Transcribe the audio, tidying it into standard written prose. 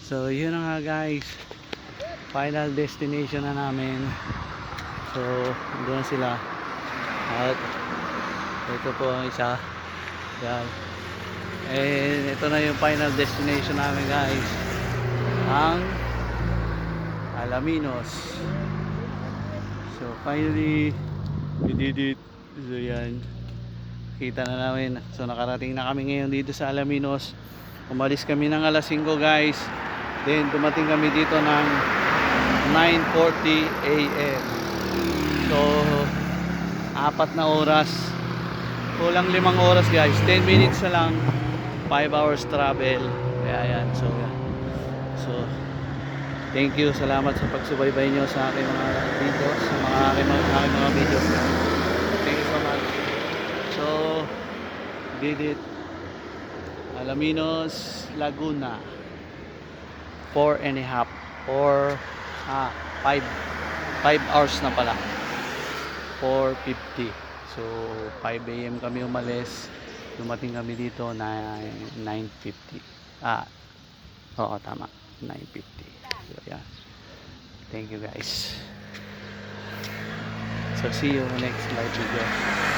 So yun na nga guys, final destination na namin. So doon sila at ito po ang isa. Yan. And ito na yung final destination namin guys, ang Alaminos. So finally we did it. So yan, kita na namin. So nakarating na kami ngayon dito sa Alaminos. Umalis kami ng alas 5 guys, then dumating kami dito ng 9:40 AM. So 4 na oras, kulang 5 oras guys, 10 minutes na lang, 5 hours travel. Kaya yan, so thank you, salamat sa pagsubaybay nyo sa aking mga videos, sa aking mga videos. Thank you so much. So did it, Alaminos, Laguna, 4.5 or 5 hours na pala, 4:50. So 5 AM kami umalis, dumating kami dito na 9:50. Oo tama, 9:50. So yeah, thank you guys. So see you next live video.